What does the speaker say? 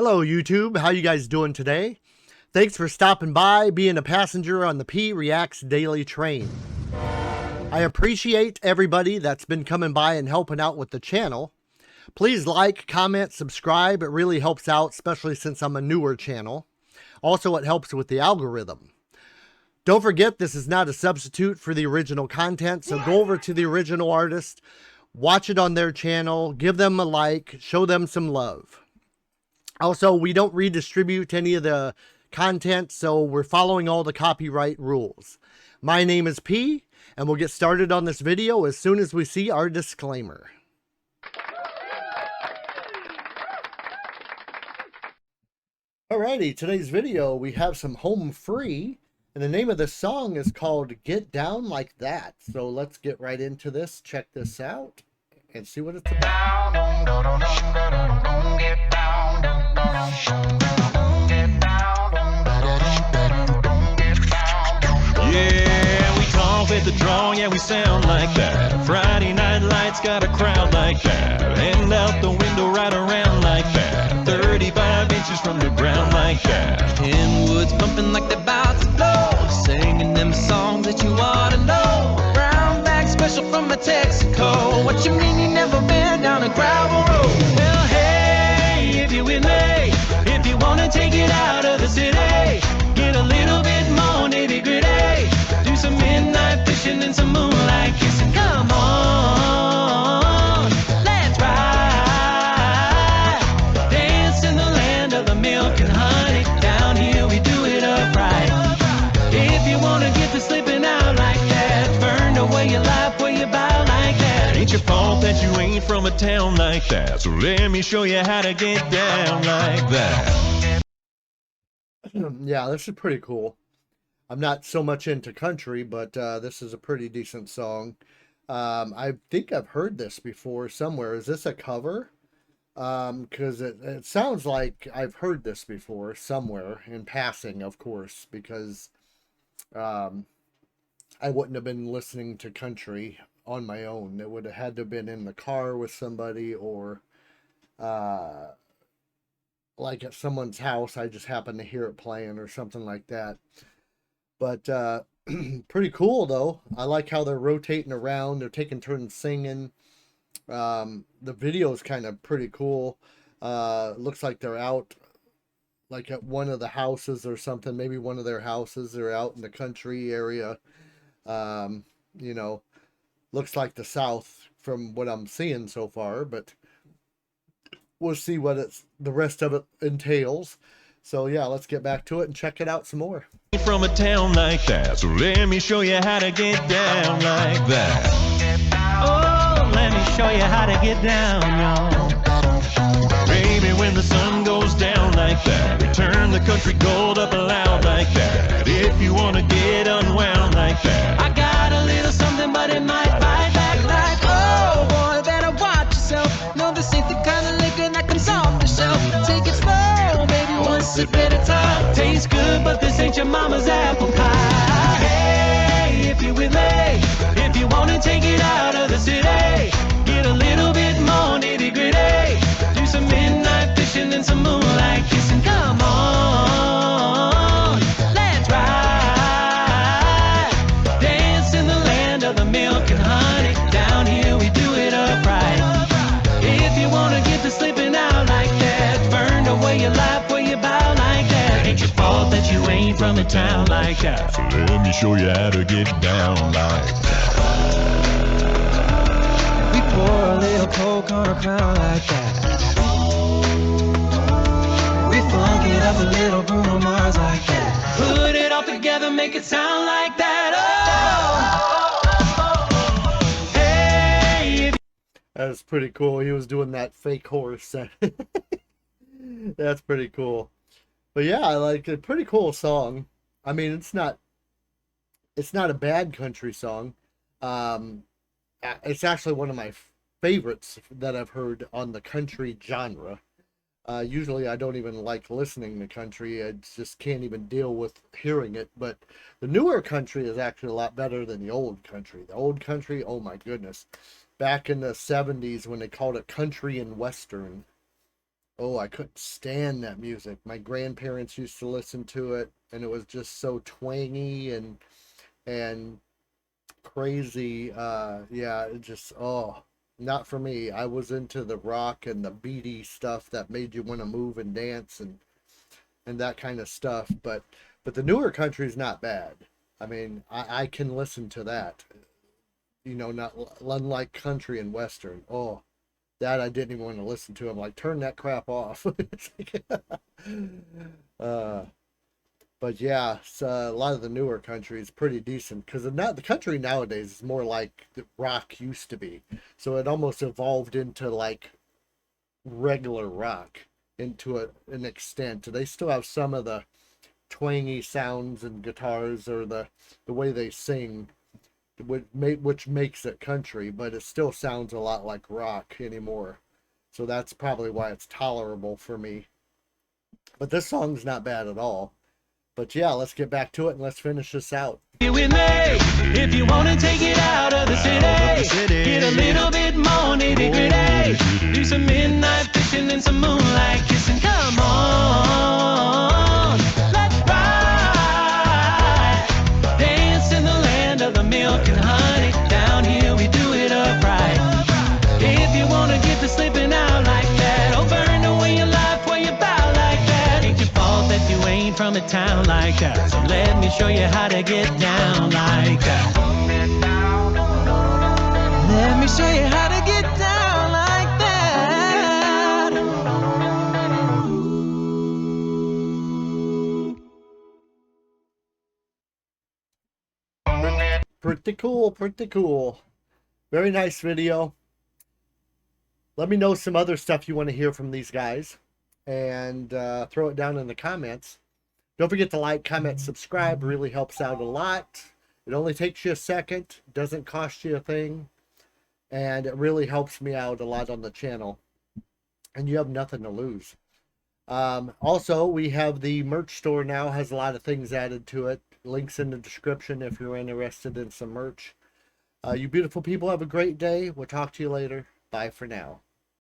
Hello YouTube, how you guys doing today? Thanks for stopping by, being a passenger on the P Reacts Daily Train. I appreciate everybody that's been coming by and helping out with the channel. Please like, comment, subscribe. It really helps out, especially since I'm a newer channel. Also, it helps with the algorithm. Don't forget, this is not a substitute for the original content, so go over to the original artist, watch it on their channel, give them a like, show them some love. Also, we don't redistribute any of the content, so we're following all the copyright rules. My name is P, and we'll get started on this video as soon as we see our disclaimer. Alrighty, today's video, we have some Home Free, and the name of the song is called Get Down Like That. So let's get right into this, check this out, and see what it's about. Yeah, we talk with the draw, yeah, we sound like that. Friday night lights got a crowd like that. And out the window right around like that. 35 inches from the ground like that. Woods pumping like they're about to blow. Singing them songs that you ought to know. Brown bag special from Mexico. What you mean you never been down a gravel road? Well, hey, if you're with me, if you want to take it out of the city, get a little bit more nitty gritty. Do some midnight fishing and some moonlight kissing. Come on, let's ride. Dance in the land of the milk and honey. Down here we do it upright. If you want to get to slipping out like that, burn away your life where you bow like that. Ain't your fault that you ain't from a town like that. So let me show you how to get down like that. Yeah, this is pretty cool. I'm not so much into country, but this is a pretty decent song. I think I've heard this before somewhere. Is this a cover? Because it sounds like I've heard this before somewhere, in passing, of course, because I wouldn't have been listening to country on my own. It would have had to have been in the car with somebody, or like at someone's house. I just happened to hear it playing or something like that. But pretty cool though. I like how they're rotating around. They're taking turns singing. The video is kind of pretty cool. Looks like they're out like at one of the houses or something. Maybe one of their houses. They're out in the country area. You know, looks like the South from what I'm seeing so far, but we'll see what the rest of it entails. So yeah, let's get back to it and check it out some more. From a town like that, so let me show you how to get down like that. Oh, let me show you how to get down, y'all. Baby, when the sun goes down like that, we turn the country gold up loud like that. If you want to get unwound like that, I got a little something, but it might bite back like, oh boy, better watch yourself. No, this ain't the kind of liquor that comes off the shelf. Take it slow, baby, one sip at a time. tastes good, but this ain't your mama's apple pie. Hey, if you're with me, if you want to take it out of the city, get a little bit more nitty gritty. Do some midnight fishing and some moonlight kissing. Come on, let's ride. Dance in the land of the milk and honey. Down here we do it upright. If you want to get to slipping out like that, burn away your life where you bow like that. Ain't your fault that you ain't from a town like that. So let me show you how to get down like that. We pour a little coke on a crown like that. We funk it up a little Bruno Mars like that. Put it all together, make it sound like that. Oh, hey. That's pretty cool. He was doing that fake horse. That's pretty cool. But yeah, I like a pretty cool song. I mean, it's not a bad country song. It's actually one of my favorites that I've heard on the country genre. Usually I don't even like listening to country. I just can't even deal with hearing it. But the newer country is actually a lot better than the old country. The old country, oh my goodness. Back in the 70s when they called it country and western. Oh, I couldn't stand that music. My grandparents used to listen to it, and it was just so twangy and crazy. Yeah, it just, oh, not for me. I was into the rock and the beady stuff that made you want to move and dance and that kind of stuff. But the newer country is not bad. I mean, I can listen to that. You know, not unlike country and western. Oh, that I didn't even want to listen to. I'm like, turn that crap off. uh, but yeah, a lot of the newer country is pretty decent because the country nowadays is more like the rock used to be. So it almost evolved into like regular rock into an extent. They still have some of the twangy sounds and guitars or the way they sing, which makes it country, but it still sounds a lot like rock anymore. So that's probably why it's tolerable for me. But this song's not bad at all. But yeah, let's get back to it and let's finish this out. With me, if you wanna take it out of the city, get a little bit more nitty gritty. Do some midnight fishing and some moonlight kissing. Come on, let's ride. Dance in the land of the milk and honey. Down here we do it upright. If you wanna get to slipping out like that, oh burn away your life while you bow like that. Ain't your fault that you ain't from a town like that. So let me show you how to get down like that. Let me show you how to get down like that. Pretty cool, pretty cool. Very nice video. Let me know some other stuff you want to hear from these guys and throw it down in the comments. Don't forget to like, comment, subscribe. Really helps out a lot. It only takes you a second. Doesn't cost you a thing. And it really helps me out a lot on the channel. And you have nothing to lose. Also, we have the merch store now. Has a lot of things added to it. Links in the description if you're interested in some merch. You beautiful people have a great day. We'll talk to you later. Bye for now.